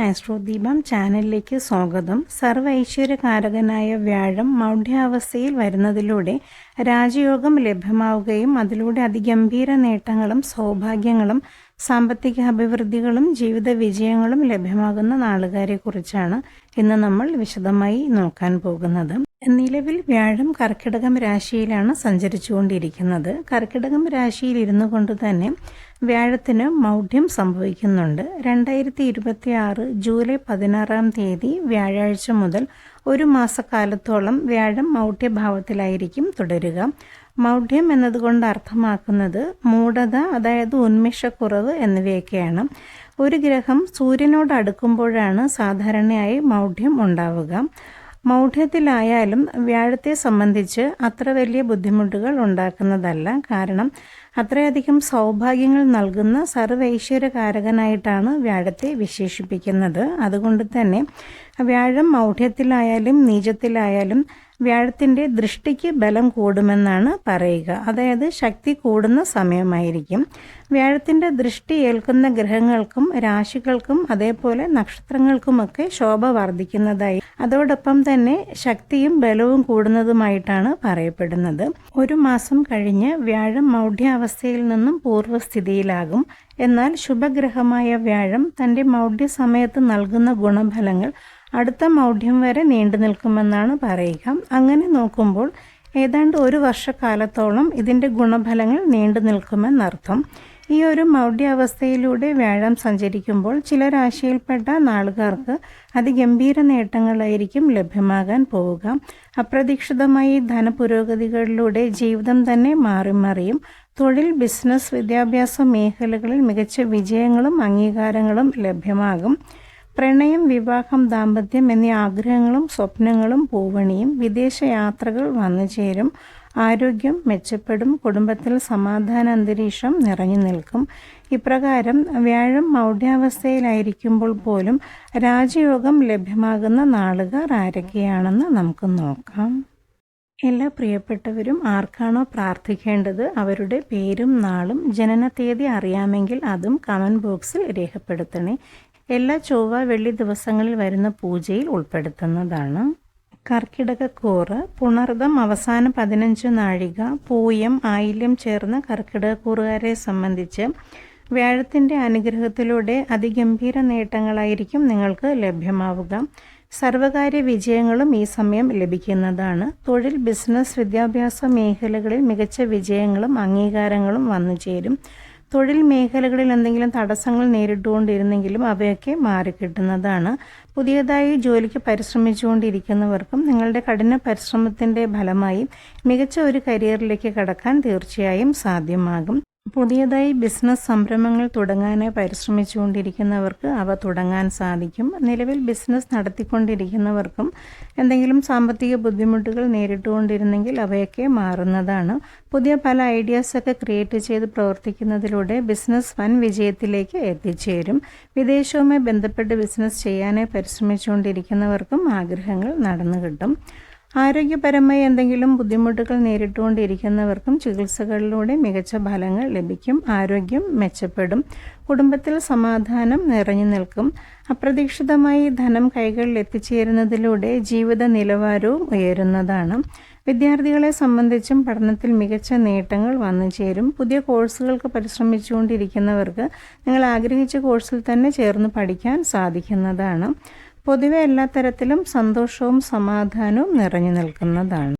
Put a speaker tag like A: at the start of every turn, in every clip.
A: ആസ്ട്രോദീപം ചാനലിലേക്ക് സ്വാഗതം. സർവ്വ ഐശ്വര്യകാരകനായ വ്യാഴം മൗഢ്യാവസ്ഥയിൽ വരുന്നതിലൂടെ രാജയോഗം ലഭ്യമാവുകയും അതിലൂടെ അതിഗംഭീര നേട്ടങ്ങളും സൗഭാഗ്യങ്ങളും സാമ്പത്തിക അഭിവൃദ്ധികളും ജീവിത വിജയങ്ങളും ലഭ്യമാകുന്ന നാളുകാരെക്കുറിച്ചാണ് ഇന്ന് നമ്മൾ വിശദമായി നോക്കാൻ പോകുന്നത്. നിലവിൽ വ്യാഴം കർക്കിടകം രാശിയിലാണ് സഞ്ചരിച്ചുകൊണ്ടിരിക്കുന്നത്. കർക്കിടകം രാശിയിൽ ഇരുന്നു കൊണ്ട് തന്നെ വ്യാഴത്തിന് മൗഢ്യം സംഭവിക്കുന്നുണ്ട്. 2026 ജൂലൈ 16 വ്യാഴാഴ്ച മുതൽ ഒരു മാസക്കാലത്തോളം വ്യാഴം മൗഢ്യഭാവത്തിലായിരിക്കും തുടരുക. മൗഢ്യം എന്നതുകൊണ്ട് അർത്ഥമാക്കുന്നത് മൂഢത, അതായത് ഉന്മേഷക്കുറവ് എന്നിവയൊക്കെയാണ്. ഒരു ഗ്രഹം സൂര്യനോട് അടുക്കുമ്പോഴാണ് സാധാരണയായി മൗഢ്യം ഉണ്ടാവുക. മൗഢ്യത്തിലായാലും വ്യാഴത്തെ സംബന്ധിച്ച് അത്ര വലിയ ബുദ്ധിമുട്ടുകൾ ഉണ്ടാക്കുന്നതല്ല. കാരണം അത്രയധികം സൗഭാഗ്യങ്ങൾ നൽകുന്ന സർവൈശ്വര്യകാരകനായിട്ടാണ് വ്യാഴത്തെ വിശേഷിപ്പിക്കുന്നത്. അതുകൊണ്ട് തന്നെ വ്യാഴം മൗഢ്യത്തിലായാലും നീചത്തിലായാലും വ്യാഴത്തിൻ്റെ ദൃഷ്ടിക്ക് ബലം കൂടുമെന്നാണ് പറയുക. അതായത് ശക്തി കൂടുന്ന സമയമായിരിക്കും. വ്യാഴത്തിൻ്റെ ദൃഷ്ടി ഏൽക്കുന്ന ഗ്രഹങ്ങൾക്കും രാശികൾക്കും അതേപോലെ നക്ഷത്രങ്ങൾക്കുമൊക്കെ ശോഭ വർദ്ധിക്കുന്നതായി, അതോടൊപ്പം തന്നെ ശക്തിയും ബലവും കൂടുന്നതുമായിട്ടാണ് പറയപ്പെടുന്നത്. ഒരു മാസം കഴിഞ്ഞ് വ്യാഴം മൗഢ്യാവസ്ഥയിൽ നിന്നും പൂർവ്വസ്ഥിതിയിലാകും. എന്നാൽ ശുഭഗ്രഹമായ വ്യാഴം തൻ്റെ മൗഢ്യ സമയത്ത് നൽകുന്ന ഗുണഫലങ്ങൾ അടുത്ത മൗഢ്യം വരെ നീണ്ടു നിൽക്കുമെന്നാണ് പറയുക. അങ്ങനെ നോക്കുമ്പോൾ ഏതാണ്ട് ഒരു വർഷക്കാലത്തോളം ഇതിൻ്റെ ഗുണഫലങ്ങൾ നീണ്ടു നിൽക്കുമെന്നർത്ഥം. ഈ ഒരു മൗഢ്യാവസ്ഥയിലൂടെ വ്യാഴം സഞ്ചരിക്കുമ്പോൾ ചില രാശിയിൽപ്പെട്ട നാളുകാർക്ക് അതിഗംഭീര നേട്ടങ്ങളായിരിക്കും ലഭ്യമാകാൻ പോവുക. അപ്രതീക്ഷിതമായി ധനപുരോഗതികളിലൂടെ ജീവിതം തന്നെ മാറിമറിയും. തൊഴിൽ, ബിസിനസ്, വിദ്യാഭ്യാസ മേഖലകളിൽ മികച്ച വിജയങ്ങളും അംഗീകാരങ്ങളും ലഭ്യമാകും. പ്രണയം, വിവാഹം, ദാമ്പത്യം എന്നീ ആഗ്രഹങ്ങളും സ്വപ്നങ്ങളും പൂവണിയും. വിദേശ യാത്രകൾ വന്നു ചേരും. ആരോഗ്യം മെച്ചപ്പെടും. കുടുംബത്തിൽ സമാധാന അന്തരീക്ഷം നിറഞ്ഞു നിൽക്കും. ഇപ്രകാരം വ്യാഴം മൗഢ്യാവസ്ഥയിലായിരിക്കുമ്പോൾ പോലും രാജയോഗം ലഭ്യമാകുന്ന നാളുകാർ ആരൊക്കെയാണെന്ന് നമുക്ക് നോക്കാം. എല്ലാ പ്രിയപ്പെട്ടവരും ആർക്കാണോ പ്രാർത്ഥിക്കേണ്ടത് അവരുടെ പേരും നാളും ജനനതീയതി അറിയാമെങ്കിൽ അതും കമൻറ്റ് ബോക്സിൽ രേഖപ്പെടുത്തണേ. എല്ലാ ചൊവ്വ, വെള്ളി ദിവസങ്ങളിൽ വരുന്ന പൂജയിൽ ഉൾപ്പെടുത്തുന്നതാണ്. കർക്കിടകക്കൂറ് പുണർദം അവസാന 15 നാഴിക, പൂയം, ആയില്യം ചേർന്ന കർക്കിടകക്കൂറുകാരെ സംബന്ധിച്ച് വ്യാഴത്തിൻ്റെ അനുഗ്രഹത്തിലൂടെ അതിഗംഭീര നേട്ടങ്ങളായിരിക്കും നിങ്ങൾക്ക് ലഭ്യമാവുക. സർവകാര്യ വിജയങ്ങളും ഈ സമയം ലഭിക്കുന്നതാണ്. തൊഴിൽ, ബിസിനസ്, വിദ്യാഭ്യാസ മേഖലകളിൽ മികച്ച വിജയങ്ങളും അംഗീകാരങ്ങളും വന്നു ചേരും. തൊഴിൽ മേഖലകളിൽ എന്തെങ്കിലും തടസ്സങ്ങൾ നേരിട്ടുകൊണ്ടിരുന്നെങ്കിലും അവയൊക്കെ മാറിക്കിട്ടുന്നതാണ്. പുതിയതായി ജോലിക്ക് പരിശ്രമിച്ചുകൊണ്ടിരിക്കുന്നവർക്കും നിങ്ങളുടെ കഠിന പരിശ്രമത്തിൻ്റെ ഫലമായി മികച്ച ഒരു കരിയറിലേക്ക് കടക്കാൻ തീർച്ചയായും സാധ്യമാകും. പുതിയതായി ബിസിനസ് സംരംഭങ്ങൾ തുടങ്ങാനായി പരിശ്രമിച്ചുകൊണ്ടിരിക്കുന്നവർക്ക് അവ തുടങ്ങാൻ സാധിക്കും. നിലവിൽ ബിസിനസ് നടത്തിക്കൊണ്ടിരിക്കുന്നവർക്കും എന്തെങ്കിലും സാമ്പത്തിക ബുദ്ധിമുട്ടുകൾ നേരിട്ടുകൊണ്ടിരുന്നെങ്കിൽ അവയൊക്കെ മാറുന്നതാണ്. പുതിയ പല ഐഡിയാസൊക്കെ ക്രിയേറ്റ് ചെയ്ത് പ്രവർത്തിക്കുന്നതിലൂടെ ബിസിനസ് വൻ വിജയത്തിലേക്ക് എത്തിച്ചേരും. വിദേശവുമായി ബന്ധപ്പെട്ട് ബിസിനസ് ചെയ്യാനായി പരിശ്രമിച്ചുകൊണ്ടിരിക്കുന്നവർക്കും ആഗ്രഹങ്ങൾ നടന്നു കിട്ടും. ആരോഗ്യപരമായി എന്തെങ്കിലും ബുദ്ധിമുട്ടുകൾ നേരിട്ടുകൊണ്ടിരിക്കുന്നവർക്കും ചികിത്സകളിലൂടെ മികച്ച ഫലങ്ങൾ ലഭിക്കും. ആരോഗ്യം മെച്ചപ്പെടും. കുടുംബത്തിൽ സമാധാനം നിറഞ്ഞു നിൽക്കും. അപ്രതീക്ഷിതമായി ധനം കൈകളിൽ എത്തിച്ചേരുന്നതിലൂടെ ജീവിത നിലവാരവും ഉയരുന്നതാണ്. വിദ്യാർത്ഥികളെ സംബന്ധിച്ചും പഠനത്തിൽ മികച്ച നേട്ടങ്ങൾ വന്നു ചേരും. പുതിയ കോഴ്സുകൾക്ക് പരിശ്രമിച്ചുകൊണ്ടിരിക്കുന്നവർക്ക് നിങ്ങൾ ആഗ്രഹിച്ച കോഴ്സിൽ തന്നെ ചേർന്ന് പഠിക്കാൻ സാധിക്കുന്നതാണ്. പൊതുവെ എല്ലാ തരത്തിലും സന്തോഷവും സമാധാനവും നിറഞ്ഞു നിൽക്കുന്നതാണ്.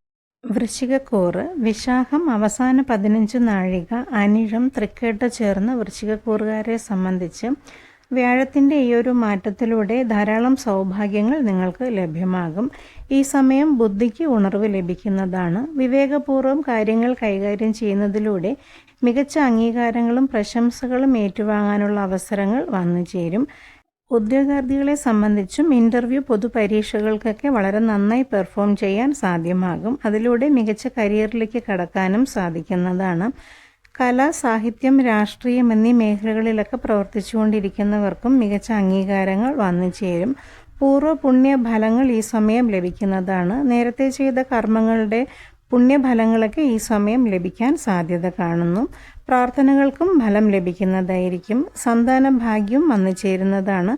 A: വൃശ്ചികക്കൂറ് വിശാഖം അവസാന 15 നാഴിക, അനിഴം, തൃക്കേട്ട ചേർന്ന വൃശ്ചികക്കൂറുകാരെ സംബന്ധിച്ച് വ്യാഴത്തിൻ്റെ ഈ ഒരു മാറ്റത്തിലൂടെ ധാരാളം സൗഭാഗ്യങ്ങൾ നിങ്ങൾക്ക് ലഭ്യമാകും. ഈ സമയം ബുദ്ധിക്ക് ഉണർവ് ലഭിക്കുന്നതാണ്. വിവേകപൂർവ്വം കാര്യങ്ങൾ കൈകാര്യം ചെയ്യുന്നതിലൂടെ മികച്ച അംഗീകാരങ്ങളും പ്രശംസകളും ഏറ്റുവാങ്ങാനുള്ള അവസരങ്ങൾ വന്നു ചേരും. ഉദ്യോഗാർത്ഥികളെ സംബന്ധിച്ചും ഇൻ്റർവ്യൂ, പൊതുപരീക്ഷകൾക്കൊക്കെ വളരെ നന്നായി പെർഫോം ചെയ്യാൻ സാധ്യമാകും. അതിലൂടെ മികച്ച കരിയറിലേക്ക് കടക്കാനും സാധിക്കുന്നതാണ്. കല, സാഹിത്യം, രാഷ്ട്രീയം എന്നീ മേഖലകളിലൊക്കെ പ്രവർത്തിച്ചുകൊണ്ടിരിക്കുന്നവർക്കും മികച്ച അംഗീകാരങ്ങൾ വന്നു ചേരും. പൂർവ്വ പുണ്യ ഫലങ്ങൾ ഈ സമയം ലഭിക്കുന്നതാണ്. നേരത്തെ ചെയ്ത കർമ്മങ്ങളുടെ പുണ്യഫലങ്ങളൊക്കെ ഈ സമയം ലഭിക്കാൻ സാധ്യത കാണുന്നു. പ്രാർത്ഥനകൾക്കും ഫലം ലഭിക്കുന്നതായിരിക്കും. സന്താന ഭാഗ്യം വന്നു ചേരുന്നതാണ്.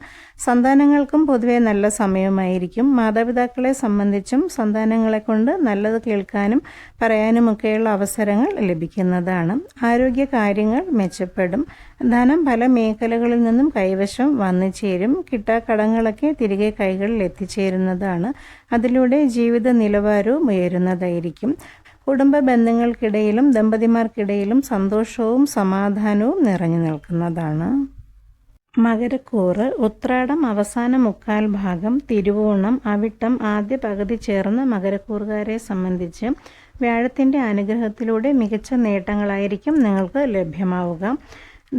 A: സന്താനങ്ങൾക്കും പൊതുവെ നല്ല സമയമായിരിക്കും. മാതാപിതാക്കളെ സംബന്ധിച്ചും സന്താനങ്ങളെ കൊണ്ട് നല്ലത് കേൾക്കാനും പറയാനുമൊക്കെയുള്ള അവസരങ്ങൾ ലഭിക്കുന്നതാണ്. ആരോഗ്യ കാര്യങ്ങൾ മെച്ചപ്പെടും. ധനം പല മേഖലകളിൽ നിന്നും കൈവശം വന്നു ചേരും. കിട്ടാക്കടങ്ങളൊക്കെ തിരികെ കൈകളിൽ എത്തിച്ചേരുന്നതാണ്. അതിലൂടെ ജീവിത നിലവാരവും ഉയരുന്നതായിരിക്കും. കുടുംബ ബന്ധങ്ങൾക്കിടയിലും ദമ്പതിമാർക്കിടയിലും സന്തോഷവും സമാധാനവും നിറഞ്ഞു നിൽക്കുന്നതാണ്. മകരക്കൂറ് ഉത്രാടം അവസാന മുക്കാൽ ഭാഗം, തിരുവോണം, അവിട്ടം ആദ്യ പകുതി ചേർന്ന മകരക്കൂറുകാരെ സംബന്ധിച്ച് വ്യാഴത്തിൻ്റെ അനുഗ്രഹത്തിലൂടെ മികച്ച നേട്ടങ്ങളായിരിക്കും നിങ്ങൾക്ക് ലഭ്യമാവുക.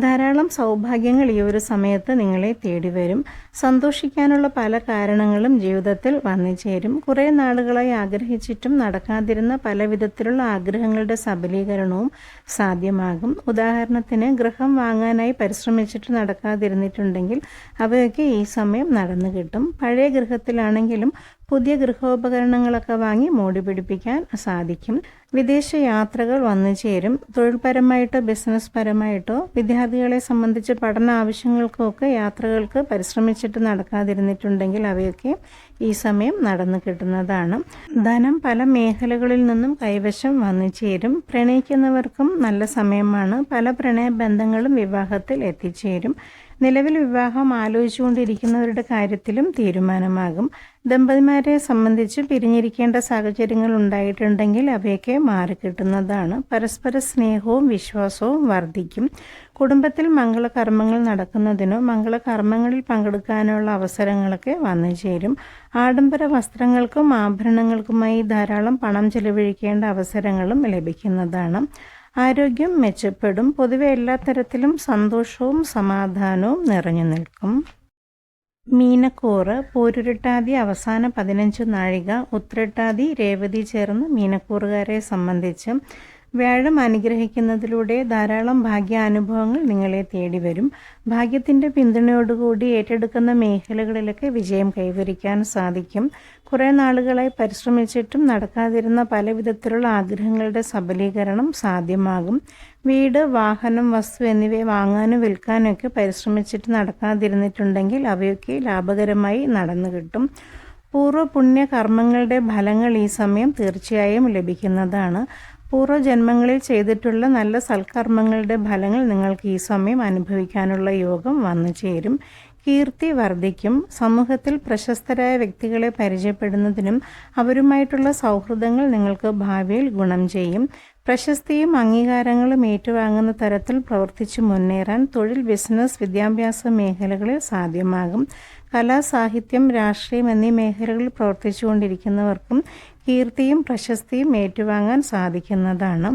A: ധാരാളം സൗഭാഗ്യങ്ങൾ ഈ ഒരു സമയത്ത് നിങ്ങളെ തേടി വരും. സന്തോഷിക്കാനുള്ള പല കാരണങ്ങളും ജീവിതത്തിൽ വന്നു ചേരും. കുറേ നാളുകളായി ആഗ്രഹിച്ചിട്ടും നടക്കാതിരുന്ന പല വിധത്തിലുള്ള ആഗ്രഹങ്ങളുടെ സബലീകരണവും സാധ്യമാകും. ഉദാഹരണത്തിന് ഗൃഹം വാങ്ങാനായി പരിശ്രമിച്ചിട്ട് നടക്കാതിരുന്നിട്ടുണ്ടെങ്കിൽ അവയൊക്കെ ഈ സമയം നടന്നു കിട്ടും. പഴയ ഗൃഹത്തിലാണെങ്കിലും പുതിയ ഗൃഹോപകരണങ്ങളൊക്കെ വാങ്ങി മോടി പിടിപ്പിക്കാൻ സാധിക്കും. വിദേശ യാത്രകൾ വന്നു ചേരും. തൊഴിൽപരമായിട്ടോ ബിസിനസ് പരമായിട്ടോ വിദ്യാർത്ഥികളെ സംബന്ധിച്ച് പഠന ആവശ്യങ്ങൾക്കൊക്കെ യാത്രകൾക്ക് പരിശ്രമിച്ചിട്ട് നടക്കാതിരുന്നിട്ടുണ്ടെങ്കിൽ അവയൊക്കെ ഈ സമയം നടന്നു കിട്ടുന്നതാണ്. ധനം പല മേഖലകളിൽ നിന്നും കൈവശം വന്നു ചേരും. പ്രണയിക്കുന്നവർക്കും നല്ല സമയമാണ്. പല പ്രണയബന്ധങ്ങളും വിവാഹത്തിൽ എത്തിച്ചേരും. നിലവിൽ വിവാഹം ആലോചിച്ചുകൊണ്ടിരിക്കുന്നവരുടെ കാര്യത്തിലും തീരുമാനമാകും. ദമ്പതിമാരെ സംബന്ധിച്ച് പിരിഞ്ഞിരിക്കേണ്ട സാഹചര്യങ്ങൾ ഉണ്ടായിട്ടുണ്ടെങ്കിൽ അവയൊക്കെ മാറിക്കിട്ടുന്നതാണ്. പരസ്പര സ്നേഹവും വിശ്വാസവും വർദ്ധിക്കും. കുടുംബത്തിൽ മംഗളകർമ്മങ്ങൾ നടക്കുന്നതിനോ മംഗളകർമ്മങ്ങളിൽ പങ്കെടുക്കാനുള്ള അവസരങ്ങളൊക്കെ വന്നു ചേരും. ആഡംബര വസ്ത്രങ്ങൾക്കും ആഭരണങ്ങൾക്കുമായി ധാരാളം പണം ചെലവഴിക്കേണ്ട അവസരങ്ങളും ലഭിക്കുന്നതാണ്. ആരോഗ്യം മെച്ചപ്പെടും. പൊതുവെ എല്ലാ തരത്തിലും സന്തോഷവും സമാധാനവും നിറഞ്ഞു നിൽക്കും. മീനക്കൂറ് പോരുരുട്ടാതി അവസാന 15 നാഴിക, ഉത്രട്ടാതി രേവതി ചേർന്ന് മീനക്കൂറുകാരെ സംബന്ധിച്ച് വ്യാഴം അനുഗ്രഹിക്കുന്നതിലൂടെ ധാരാളം ഭാഗ്യാനുഭവങ്ങൾ നിങ്ങളെ തേടി വരും. ഭാഗ്യത്തിൻ്റെ പിന്തുണയോടുകൂടി ഏറ്റെടുക്കുന്ന മേഖലകളിലൊക്കെ വിജയം കൈവരിക്കാൻ സാധിക്കും. കുറേ നാളുകളായി പരിശ്രമിച്ചിട്ടും നടക്കാതിരുന്ന പല വിധത്തിലുള്ള ആഗ്രഹങ്ങളുടെ സബലീകരണം സാധ്യമാകും. വീട്, വാഹനം, വസ്തു എന്നിവയെ വാങ്ങാനും വിൽക്കാനും ഒക്കെ പരിശ്രമിച്ചിട്ട് നടക്കാതിരുന്നിട്ടുണ്ടെങ്കിൽ അവയൊക്കെ ലാഭകരമായി നടന്നു കിട്ടും. പൂർവ്വ പുണ്യ കർമ്മങ്ങളുടെ ഫലങ്ങൾ ഈ സമയം തീർച്ചയായും ലഭിക്കുന്നതാണ്. പൂർവ്വജന്മങ്ങളിൽ ചെയ്തിട്ടുള്ള നല്ല സൽക്കർമ്മങ്ങളുടെ ഫലങ്ങൾ നിങ്ങൾക്ക് ഈ സമയം അനുഭവിക്കാനുള്ള യോഗം വന്നു ചേരും. കീർത്തി വർദ്ധിക്കും. സമൂഹത്തിൽ പ്രശസ്തരായ വ്യക്തികളെ പരിചയപ്പെടുന്നതിനും അവരുമായിട്ടുള്ള സൗഹൃദങ്ങൾ നിങ്ങൾക്ക് ഭാവിയിൽ ഗുണം ചെയ്യും. പ്രശസ്തിയും അംഗീകാരങ്ങളും ഏറ്റുവാങ്ങുന്ന തരത്തിൽ പ്രവർത്തിച്ചു മുന്നേറാൻ തൊഴിൽ, ബിസിനസ്, വിദ്യാഭ്യാസ മേഖലകളിൽ സാധ്യമാകും. കലാ, സാഹിത്യം, രാഷ്ട്രീയം എന്നീ മേഖലകളിൽ പ്രവർത്തിച്ചുകൊണ്ടിരിക്കുന്നവർക്കും കീർത്തിയും പ്രശസ്തിയും ഏറ്റുവാങ്ങാൻ സാധിക്കുന്നതാണ്.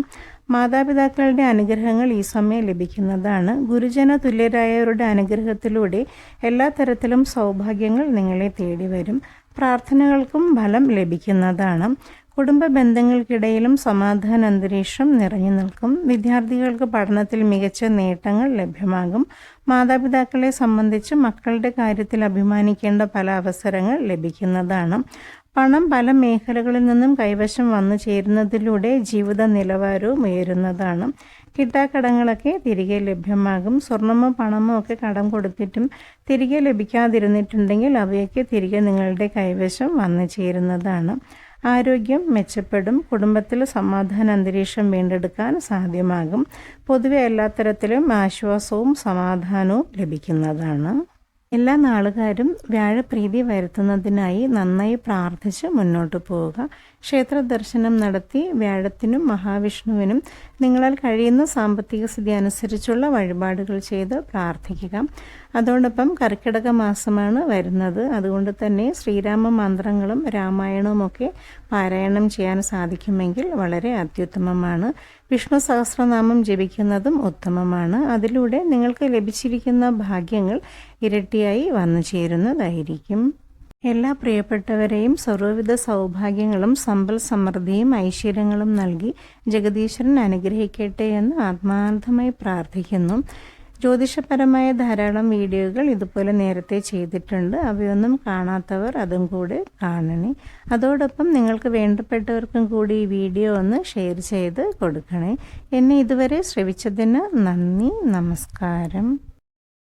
A: മാതാപിതാക്കളുടെ അനുഗ്രഹങ്ങൾ ഈ സമയം ലഭിക്കുന്നതാണ്. ഗുരുജന തുല്യരായവരുടെ അനുഗ്രഹത്തിലൂടെ എല്ലാ തരത്തിലും സൗഭാഗ്യങ്ങൾ നിങ്ങളെ തേടി വരും. പ്രാർത്ഥനകൾക്കും ഫലം ലഭിക്കുന്നതാണ്. കുടുംബ ബന്ധങ്ങൾക്കിടയിലും സമാധാന അന്തരീക്ഷം നിറഞ്ഞു നിൽക്കും. വിദ്യാർത്ഥികൾക്ക് പഠനത്തിൽ മികച്ച നേട്ടങ്ങൾ ലഭ്യമാകും. മാതാപിതാക്കളെ സംബന്ധിച്ച് മക്കളുടെ കാര്യത്തിൽ അഭിമാനിക്കേണ്ട പല അവസരങ്ങൾ ലഭിക്കുന്നതാണ്. പണം പല മേഖലകളിൽ നിന്നും കൈവശം വന്നു ചേരുന്നതിലൂടെ ജീവിത നിലവാരവും ഉയരുന്നതാണ്. കിട്ടാക്കടങ്ങളൊക്കെ തിരികെ ലഭ്യമാകും. സ്വർണമോ പണമോ ഒക്കെ കടം കൊടുത്തിട്ടും തിരികെ ലഭിക്കാതിരുന്നിട്ടുണ്ടെങ്കിൽ അവയൊക്കെ തിരികെ നിങ്ങളുടെ കൈവശം വന്നു ചേരുന്നതാണ്. ആരോഗ്യം മെച്ചപ്പെടും. കുടുംബത്തിൽ സമാധാന അന്തരീക്ഷം വീണ്ടെടുക്കാൻ സാധ്യമാകും. പൊതുവെ എല്ലാ തരത്തിലും ആശ്വാസവും സമാധാനവും ലഭിക്കുന്നതാണ്. എല്ലാ നാളുകാരും വ്യാഴപ്രീതി വരുത്തുന്നതിനായി നന്നായി പ്രാർത്ഥിച്ച് മുന്നോട്ട് പോവുക. ക്ഷേത്ര ദർശനം നടത്തി വ്യാഴത്തിനും മഹാവിഷ്ണുവിനും നിങ്ങളാൽ കഴിയുന്ന സാമ്പത്തിക സ്ഥിതി അനുസരിച്ചുള്ള വഴിപാടുകൾ ചെയ്ത് പ്രാർത്ഥിക്കുക. അതോടൊപ്പം കർക്കിടക മാസമാണ് വരുന്നത്. അതുകൊണ്ട് തന്നെ ശ്രീരാമ മന്ത്രങ്ങളും രാമായണവും ഒക്കെ പാരായണം ചെയ്യാൻ സാധിക്കുമെങ്കിൽ വളരെ അത്യുത്തമമാണ്. വിഷ്ണു സഹസ്രനാമം ജപിക്കുന്നതും ഉത്തമമാണ്. അതിലൂടെ നിങ്ങൾക്ക് ലഭിച്ചിരിക്കുന്ന ഭാഗ്യങ്ങൾ ഇരട്ടിയായി വന്നു ചേരുന്നതായിരിക്കും. എല്ലാ പ്രിയപ്പെട്ടവരെയും സർവ്വവിധ സൗഭാഗ്യങ്ങളും സമ്പൽ സമൃദ്ധിയും ഐശ്വര്യങ്ങളും നൽകി ജഗദീശ്വരൻ അനുഗ്രഹിക്കട്ടെ എന്ന് ആത്മാർത്ഥമായി പ്രാർത്ഥിക്കുന്നു. ജ്യോതിഷപരമായ ധാരാളം വീഡിയോകൾ ഇതുപോലെ നേരത്തെ ചെയ്തിട്ടുണ്ട്. അവയൊന്നും കാണാത്തവർ അതും കൂടെ കാണണേ. അതോടൊപ്പം നിങ്ങൾക്ക് വേണ്ടപ്പെട്ടവർക്കും കൂടി ഈ വീഡിയോ ഒന്ന് ഷെയർ ചെയ്ത് കൊടുക്കണേ. എന്നെ ഇതുവരെ ശ്രവിച്ചതിന് നന്ദി. നമസ്കാരം.